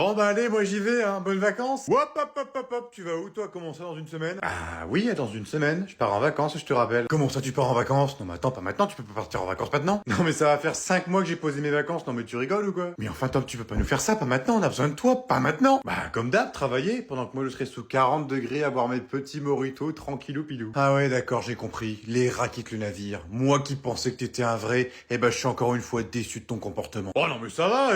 Bon bah allez, moi j'y vais, hein, bonnes vacances. Hop, hop, hop, hop, hop, tu vas où toi, comment ça dans une semaine? Ah oui, dans une semaine, je pars en vacances, je te rappelle. Comment ça tu pars en vacances? Non mais attends, pas maintenant, tu peux pas partir en vacances maintenant. Non mais ça va faire 5 mois que j'ai posé mes vacances, non mais tu rigoles ou quoi? Mais enfin Tom, tu peux pas nous faire ça, pas maintenant, on a besoin de toi, pas maintenant. Bah comme d'hab, travailler, pendant que moi je serai sous 40 degrés à boire mes petits mojitos tranquillou pilou. Ah ouais d'accord, j'ai compris, les rats quittent le navire. Moi qui pensais que t'étais un vrai, eh ben je suis encore une fois déçu de ton comportement. Oh non mais ça va,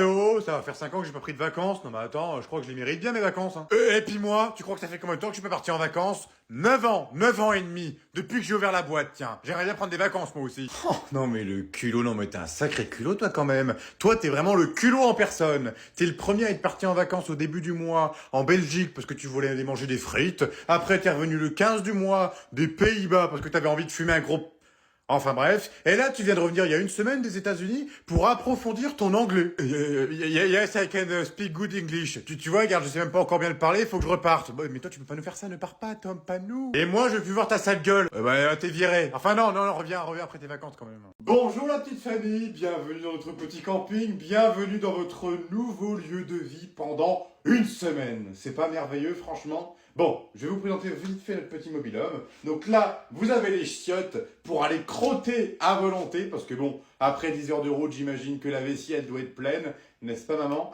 ça va faire 5 ans que j'ai pas pris de vacances, non mais attends, je crois que je les mérite bien mes vacances, hein. Et puis moi, tu crois que ça fait combien de temps que je suis pas parti en vacances? 9 ans et demi, depuis que j'ai ouvert la boîte, tiens. J'aimerais bien prendre des vacances moi aussi. Oh, non mais le culot, non mais t'es un sacré culot toi quand même. Toi t'es vraiment le culot en personne. T'es le premier à être parti en vacances au début du mois en Belgique parce que tu voulais aller manger des frites. Après t'es revenu le 15 du mois des Pays-Bas parce que t'avais envie de fumer un gros... Enfin bref, et là tu viens de revenir il y a une semaine des États-Unis pour approfondir ton anglais. Yes, I can speak good English. Tu vois, regarde, je sais même pas encore bien le parler, faut que je reparte. Bon, mais toi tu peux pas nous faire ça, ne pars pas Tom, pas nous. Et moi je veux plus voir ta sale gueule. T'es viré. Enfin non, reviens après tes vacances quand même. Bonjour la petite famille, bienvenue dans notre petit camping, bienvenue dans votre nouveau lieu de vie pendant une semaine. C'est pas merveilleux franchement? Bon, je vais vous présenter vite fait notre petit mobil-homme. Donc là, vous avez les chiottes pour aller crotter à volonté, parce que bon, après 10 heures de route, j'imagine que la vessie, elle doit être pleine, n'est-ce pas maman?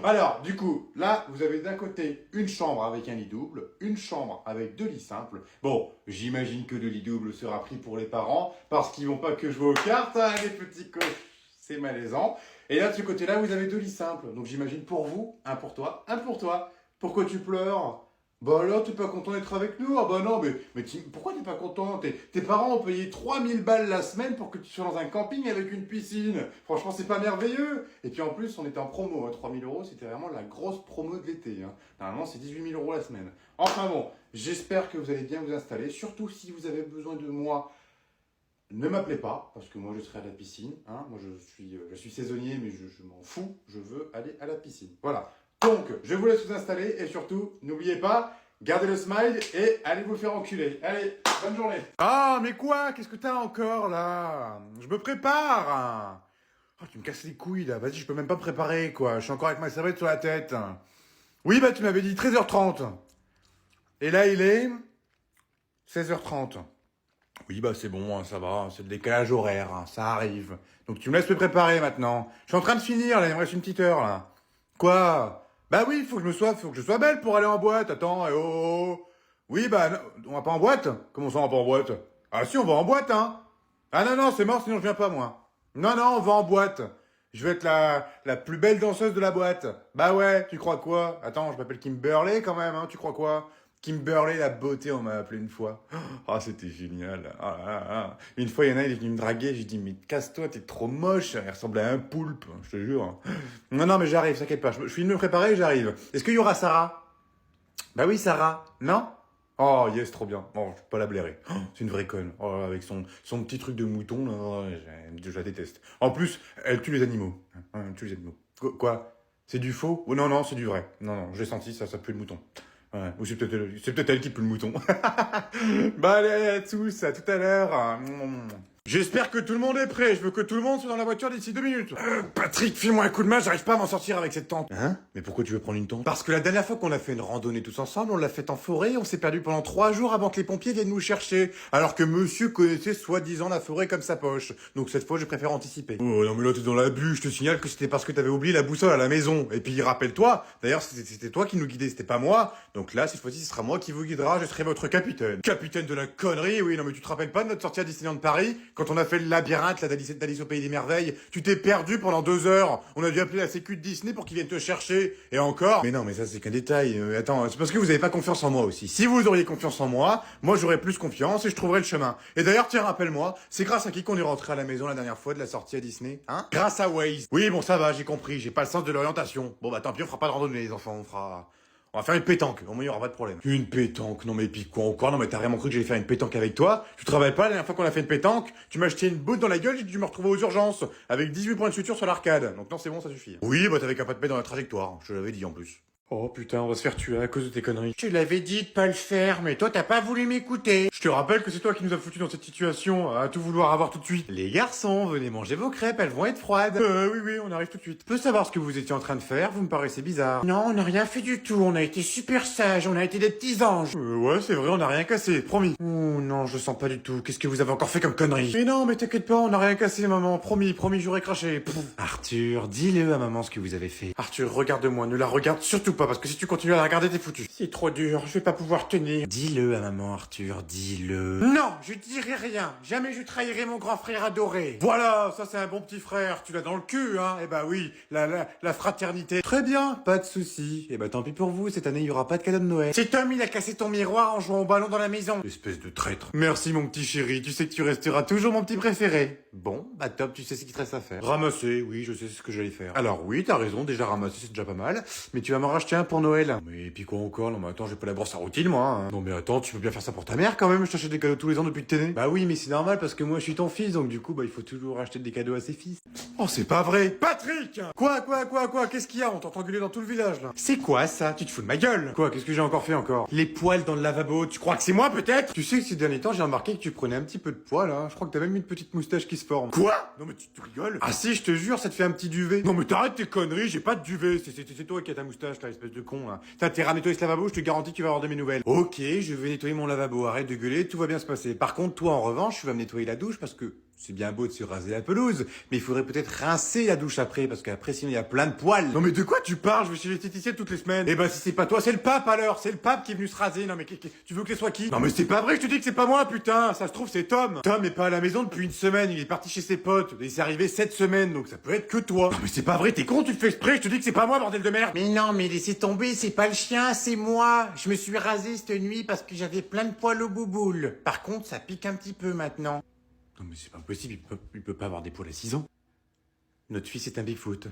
Alors, du coup, là, vous avez d'un côté une chambre avec un lit double, une chambre avec 2 lits simples. Bon, j'imagine que le lit double sera pris pour les parents, parce qu'ils vont pas que jouer aux cartes, hein, les petits cochs. C'est malaisant. Et là, de ce côté-là, vous avez 2 lits simples. Donc j'imagine pour vous, un pour toi, un pour toi. Pourquoi tu pleures? Bah là, t'es pas content d'être avec nous? Ah bah non, mais pourquoi t'es pas content? Tes parents ont payé 3000 balles la semaine pour que tu sois dans un camping avec une piscine. Franchement, c'est pas merveilleux. Et puis en plus, on était en promo, hein, 3000 euros, c'était vraiment la grosse promo de l'été. Hein. Normalement, c'est 18 000 euros la semaine. Enfin bon, j'espère que vous allez bien vous installer. Surtout si vous avez besoin de moi, ne m'appelez pas, parce que moi je serai à la piscine. Hein. Moi je suis saisonnier, mais je m'en fous. Je veux aller à la piscine. Voilà. Donc, je vous laisse vous installer et surtout, n'oubliez pas, gardez le smile et allez vous faire enculer. Allez, bonne journée. Ah, mais quoi? Qu'est-ce que t'as encore là? Je me prépare. Oh, tu me casses les couilles là. Vas-y, je peux même pas me préparer quoi. Je suis encore avec ma serviette sur la tête. Oui, bah tu m'avais dit 13h30. Et là, il est 16h30. Oui, bah c'est bon, hein, ça va, c'est le décalage horaire, hein, ça arrive. Donc tu me laisses me préparer maintenant. Je suis en train de finir, là, il me reste une petite heure, là. Quoi? Bah oui, faut que je sois belle pour aller en boîte, attends, Oui, bah, on va pas en boîte? Comment ça, on va pas en boîte? Ah si, on va en boîte, hein. Ah non, c'est mort, sinon je viens pas, moi. Non, on va en boîte. Je vais être la plus belle danseuse de la boîte. Bah ouais, tu crois quoi? Attends, je m'appelle Kimberly quand même, hein, tu crois quoi? Kimberly la beauté, on m'a appelé une fois. Ah, c'était génial. Une fois, il y en a, il est venu me draguer. J'ai dit, mais casse-toi, t'es trop moche. Il ressemble à un poulpe, je te jure. Non, mais j'arrive, t'inquiète pas. Je finis de me préparer, j'arrive. Est-ce qu'il y aura Sarah? Bah oui, Sarah. Non? Oh, yes, trop bien. Bon, je vais pas la blairer. C'est une vraie conne. Oh, avec son petit truc de mouton, là, je la déteste. En plus, elle tue les animaux. Elle tue les animaux. Quoi? C'est du faux? Oh, non, c'est du vrai. Non, je l'ai senti, ça pue le mouton. Ouais. Ou c'est peut-être elle qui pue le mouton. Bah allez à tous, à tout à l'heure. J'espère que tout le monde est prêt. Je veux que tout le monde soit dans la voiture d'ici 2 minutes. Patrick, file-moi un coup de main, j'arrive pas à m'en sortir avec cette tente. Hein? Mais pourquoi tu veux prendre une tente? Parce que la dernière fois qu'on a fait une randonnée tous ensemble, on l'a faite en forêt, on s'est perdu pendant 3 jours avant que les pompiers viennent nous chercher. Alors que monsieur connaissait soi-disant la forêt comme sa poche. Donc cette fois, je préfère anticiper. Oh non mais là t'es dans l'abus, je te signale que c'était parce que t'avais oublié la boussole à la maison. Et puis rappelle-toi, d'ailleurs c'était toi qui nous guidais, c'était pas moi. Donc là, cette fois-ci, ce sera moi qui vous guidera, je serai votre capitaine. Capitaine de la connerie, oui, non mais tu te rappelles pas de notre sortie à Disneyland Paris? Quand on a fait le labyrinthe là d'Alice au Pays des Merveilles, tu t'es perdu pendant 2 heures. On a dû appeler la sécu de Disney pour qu'ils viennent te chercher. Et encore. Mais non, mais ça c'est qu'un détail. Attends, c'est parce que vous avez pas confiance en moi aussi. Si vous auriez confiance en moi j'aurais plus confiance et je trouverais le chemin. Et d'ailleurs, tiens, rappelle-moi, c'est grâce à qui qu'on est rentré à la maison la dernière fois de la sortie à Disney? Hein? Grâce à Waze. Oui, bon ça va, j'ai compris, j'ai pas le sens de l'orientation. Bon bah tant pis, on fera pas de randonnée les enfants, on va faire une pétanque, au moins il y aura pas de problème. Une pétanque, non mais puis quoi encore? Non mais t'as vraiment cru que j'allais faire une pétanque avec toi? Tu travailles pas la dernière fois qu'on a fait une pétanque? Tu m'as jeté une botte dans la gueule, j'ai dû me retrouver aux urgences, avec 18 points de suture sur l'arcade. Donc non c'est bon, ça suffit. Oui, bah t'avais qu'à pas te mettre dans la trajectoire, je te l'avais dit en plus. Oh putain, on va se faire tuer à cause de tes conneries. Je te l'avais dit de pas le faire, mais toi t'as pas voulu m'écouter. Je te rappelle que c'est toi qui nous as foutu dans cette situation, à tout vouloir avoir tout de suite. Les garçons, venez manger vos crêpes, elles vont être froides. Oui, on arrive tout de suite. Je peux savoir ce que vous étiez en train de faire, vous me paraissez bizarre. Non, on n'a rien fait du tout, on a été super sages, on a été des petits anges. Ouais, c'est vrai, on n'a rien cassé, promis. Oh non, je sens pas du tout, qu'est-ce que vous avez encore fait comme connerie? Mais non, mais t'inquiète pas, on n'a rien cassé, maman, promis, j'aurais craché. Pouf. Arthur, dis-le à maman ce que vous avez fait. Arthur, regarde-moi, ne la regarde surtout pas, parce que si tu continues à la regarder, t'es foutu. C'est trop dur, je vais pas pouvoir tenir. Dis-le à maman, Arthur, dis-le. Non, je dirai rien. Jamais je trahirai mon grand frère adoré. Voilà, ça c'est un bon petit frère. Tu l'as dans le cul, hein? Eh bah oui, la fraternité. Très bien, pas de souci. Eh bah tant pis pour vous, cette année il y aura pas de cadeau de Noël. Cet homme, il a cassé ton miroir en jouant au ballon dans la maison. Espèce de traître. Merci mon petit chéri, tu sais que tu resteras toujours mon petit préféré. Bon, bah top, tu sais ce qu'il te reste à faire. Ramasser, oui, je sais ce que j'allais faire. Alors oui, t'as raison, déjà ramasser c'est déjà pas mal, mais tu vas m'en racheter un pour Noël. Mais puis quoi encore? Non mais attends, j'ai pas la brosse à routine moi. Hein. Non mais attends, tu peux bien faire ça pour ta mère quand même, je t'achète des cadeaux tous les ans depuis que t'es né. Bah oui, mais c'est normal parce que moi je suis ton fils, donc du coup bah il faut toujours acheter des cadeaux à ses fils. Oh c'est pas vrai, Patrick! Quoi? Qu'est-ce qu'il y a? On t'entend gueuler dans tout le village là. C'est quoi ça? Tu te fous de ma gueule? Quoi? Qu'est-ce que j'ai encore fait encore? Les poils dans le lavabo, tu crois que c'est moi peut-être? Tu sais que ces derniers temps j'ai remarqué que tu prenais un petit peu de poils hein. Je crois que t'as même une petite moustache qui se forme. Quoi? Non mais tu te rigoles? Ah si, je te jure, ça te fait un petit duvet. Non mais t'arrêtes tes conneries, j'ai pas de duvet, c'est toi qui as ta moustache là, espèce de con là. T'as intérêt à nettoyer ce lavabo, je te garantis que tu vas avoir de mes nouvelles. Ok, je vais nettoyer mon lavabo, arrête de gueuler, tout va bien se passer. Par contre, toi en revanche, tu vas me nettoyer la douche parce que c'est bien beau de se raser la pelouse, mais il faudrait peut-être rincer la douche après, parce qu'après sinon il y a plein de poils. Non mais de quoi tu parles? Je vais chez l'esthéticienne toutes les semaines. Eh ben si c'est pas toi, c'est le pape alors, c'est le pape qui est venu se raser. Non mais tu veux que ce soit qui? Non mais c'est pas vrai, je te dis que c'est pas moi putain, ça se trouve c'est Tom. Tom est pas à la maison depuis une semaine, il est parti chez ses potes, et il s'est arrivé cette semaine, donc ça peut être que toi. Non mais c'est pas vrai, t'es con, tu le fais exprès, je te dis que c'est pas moi bordel de merde. Mais non mais laissez tomber, c'est pas le chien, c'est moi. Je me suis rasé cette nuit parce que j'avais plein de poils au bouboule. Par contre ça pique un petit peu maintenant. Non mais c'est pas possible, il peut pas avoir des poils à 6 ans. Notre fils est un Bigfoot.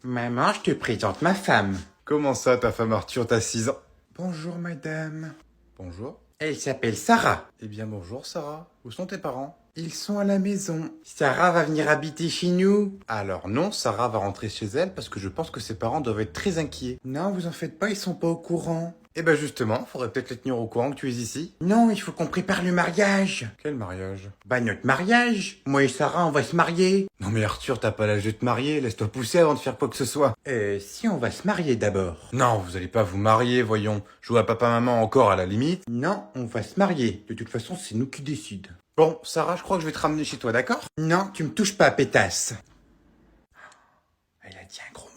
Maman, je te présente ma femme. Comment ça, ta femme Arthur, t'as 6 ans? Bonjour madame. Bonjour. Elle s'appelle Sarah. Eh bien bonjour Sarah. Où sont tes parents? Ils sont à la maison. Sarah va venir habiter chez nous. Alors non, Sarah va rentrer chez elle parce que je pense que ses parents doivent être très inquiets. Non, vous en faites pas, ils sont pas au courant. Eh ben justement, faudrait peut-être les tenir au courant que tu es ici. Non, il faut qu'on prépare le mariage. Quel mariage? Bah notre mariage. Moi et Sarah, on va se marier. Non mais Arthur, t'as pas l'âge de te marier, laisse-toi pousser avant de faire quoi que ce soit. Si on va se marier d'abord. Non, vous allez pas vous marier, voyons. Jouer à papa-maman encore à la limite. Non, on va se marier. De toute façon, c'est nous qui décident. Bon, Sarah, je crois que je vais te ramener chez toi, d'accord? Non, tu me touches pas, pétasse. Elle a dit un gros mot.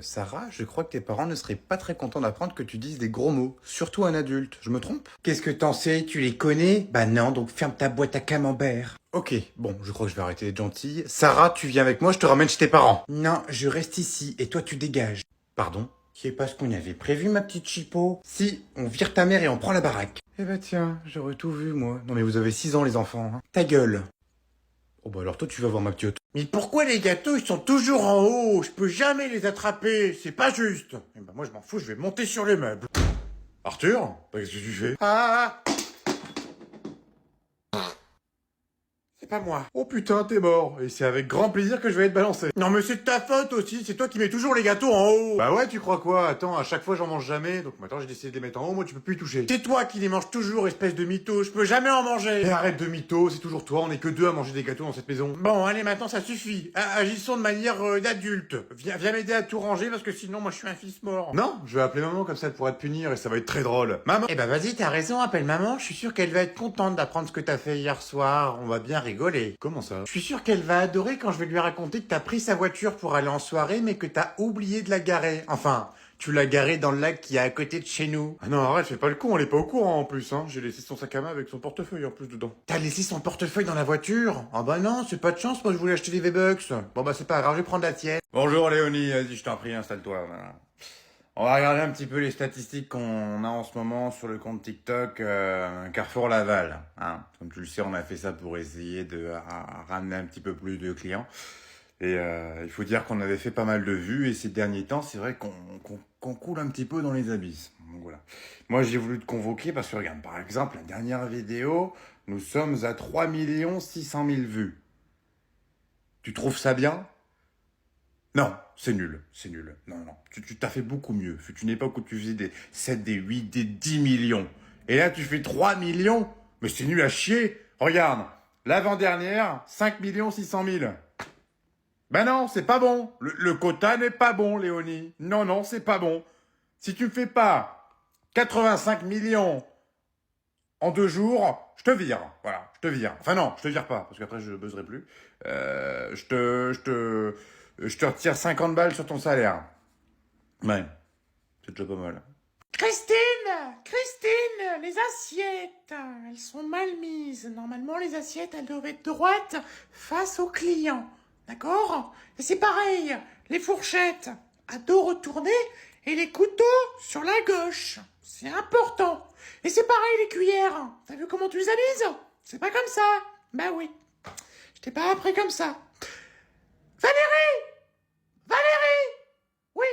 Sarah, je crois que tes parents ne seraient pas très contents d'apprendre que tu dises des gros mots. Surtout un adulte, je me trompe? Qu'est-ce que t'en sais? Tu les connais? Bah non, donc ferme ta boîte à camembert. Ok, bon, je crois que je vais arrêter d'être gentille. Sarah, tu viens avec moi, je te ramène chez tes parents. Non, je reste ici, et toi tu dégages. Pardon? C'est pas ce qu'on avait prévu, ma petite chipot. Si, on vire ta mère et on prend la baraque. Eh ben tiens, j'aurais tout vu, moi. Non mais vous avez 6 ans, les enfants. Hein. Ta gueule. Oh bah alors toi, tu vas voir ma petite. Mais pourquoi les gâteaux, ils sont toujours en haut? Je peux jamais les attraper, c'est pas juste. Eh ben moi, je m'en fous, je vais monter sur les meubles. Arthur? Qu'est-ce que tu fais? Ah! C'est pas moi. Oh putain, t'es mort. Et c'est avec grand plaisir que je vais être balancé. Non mais c'est de ta faute aussi, c'est toi qui mets toujours les gâteaux en haut. Bah ouais, tu crois quoi? Attends, à chaque fois j'en mange jamais, donc maintenant j'ai décidé de les mettre en haut, moi tu peux plus y toucher. C'est toi qui les manges toujours, espèce de mytho, je peux jamais en manger. Et arrête de mytho, c'est toujours toi, on est que deux à manger des gâteaux dans cette maison. Bon, allez, maintenant ça suffit. Agissons de manière d'adulte. Viens m'aider à tout ranger parce que sinon moi je suis un fils mort. Non, je vais appeler maman comme ça elle pourra te punir et ça va être très drôle. Maman. Eh ben vas-y, t'as raison, appelle maman, je suis sûr qu'elle va être contente d'apprendre ce que t'as fait hier soir, on va bien rigoler. Comment ça? Je suis sûr qu'elle va adorer quand je vais lui raconter que t'as pris sa voiture pour aller en soirée mais que t'as oublié de la garer. Enfin, tu l'as garée dans le lac qui est à côté de chez nous. Ah non, arrête, fais pas le con, elle est pas au courant en plus, hein. J'ai laissé son sac à main avec son portefeuille en plus dedans. T'as laissé son portefeuille dans la voiture? Ah bah non, c'est pas de chance, moi je voulais acheter des V-Bucks. Bon bah c'est pas grave, je vais prendre la tienne. Bonjour Léonie, vas-y, je t'en prie, installe-toi. Voilà. On va regarder un petit peu les statistiques qu'on a en ce moment sur le compte TikTok Carrefour Laval. Hein. Comme tu le sais, on a fait ça pour essayer de ramener un petit peu plus de clients. Et il faut dire qu'on avait fait pas mal de vues et ces derniers temps, c'est vrai qu'on coule un petit peu dans les abysses. Donc voilà. Moi, j'ai voulu te convoquer parce que regarde, par exemple, la dernière vidéo, nous sommes à 3 600 000 vues. Tu trouves ça bien? Non, c'est nul, c'est nul. Non, non, tu t'as fait beaucoup mieux. Fut une époque où tu faisais des 7, des 8, des 10 millions. Et là, tu fais 3 millions. Mais c'est nul à chier. Regarde, l'avant-dernière, 5 600 000. Ben non, c'est pas bon. Le quota n'est pas bon, Léonie. Non, non, c'est pas bon. Si tu me fais pas 85 millions en 2 jours, je te vire. Voilà, je te vire. Enfin non, je te vire pas, parce qu'après je buzzerai plus. Je te retire 50 balles sur ton salaire. Ouais, c'est déjà pas mal. Christine, les assiettes, elles sont mal mises. Normalement, les assiettes, elles doivent être droites face au client. D'accord? Et c'est pareil, les fourchettes à dos retourné et les couteaux sur la gauche. C'est important. Et c'est pareil, les cuillères. T'as vu comment tu les as mises? C'est pas comme ça. Bah oui. Je t'ai pas appris comme ça. Valérie! Valérie! Oui,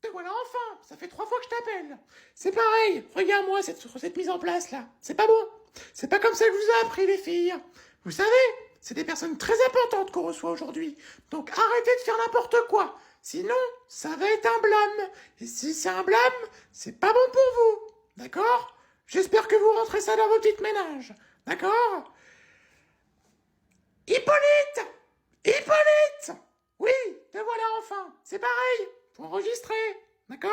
te voilà enfin. Ça fait 3 fois que je t'appelle. C'est pareil. Regarde-moi cette mise en place là. C'est pas bon. C'est pas comme ça que je vous ai appris les filles. Vous savez, c'est des personnes très importantes qu'on reçoit aujourd'hui. Donc arrêtez de faire n'importe quoi. Sinon, ça va être un blâme. Et si c'est un blâme, c'est pas bon pour vous. D'accord? J'espère que vous rentrez ça dans vos petites ménages. D'accord? Hippolyte! Hippolyte! Oui, te voilà enfin. C'est pareil. Faut enregistrer. D'accord?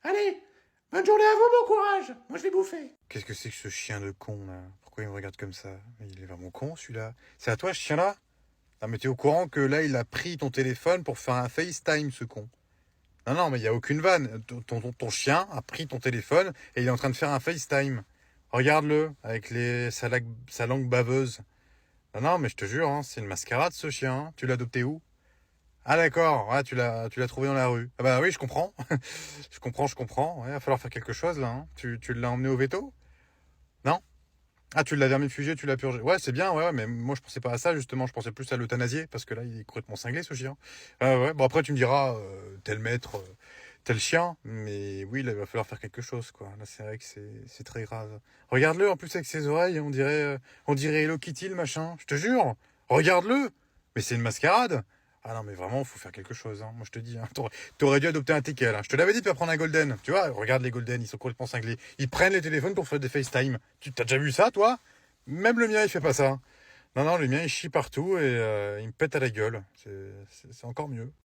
Allez, bonne journée à vous, bon courage. Moi, je vais bouffer. Qu'est-ce que c'est que ce chien de con, là? Pourquoi il me regarde comme ça? Il est vraiment con, celui-là. C'est à toi, ce chien-là? Non, mais t'es au courant que là, il a pris ton téléphone pour faire un FaceTime, ce con. Non, non, mais il n'y a aucune vanne. Ton chien a pris ton téléphone et il est en train de faire un FaceTime. Regarde-le, avec sa langue baveuse. Non, non, mais je te jure, hein, c'est une mascarade, ce chien. Hein. Tu l'as adopté où? Ah d'accord, ouais, tu l'as trouvé dans la rue. Ah bah oui, je comprends. Je comprends. Ouais, il va falloir faire quelque chose, là. Hein. Tu l'as emmené au veto? Non? Ah, tu l'as vermifugé, tu l'as purgé. Ouais, c'est bien, ouais, mais moi je pensais pas à ça, justement. Je pensais plus à l'euthanasier, parce que là, il est complètement cinglé, ce chien. Ouais, bon, après, tu me diras, tel maître, tel chien, mais oui, là, il va falloir faire quelque chose, quoi. Là, c'est vrai que c'est très grave. Regarde-le, en plus, avec ses oreilles, on dirait Hello Kitty, le machin. Je te jure. Regarde-le. Mais c'est une mascarade. Ah non, mais vraiment, faut faire quelque chose, hein. Moi, je te dis, hein. T'aurais dû adopter un teckel, hein. Je te l'avais dit de pas prendre un golden. Tu vois, regarde les golden, ils sont complètement cinglés. Ils prennent les téléphones pour faire des FaceTime. Tu t'as déjà vu ça, toi? Même le mien, il fait pas ça. Non, non, le mien, il chie partout et il me pète à la gueule. C'est encore mieux.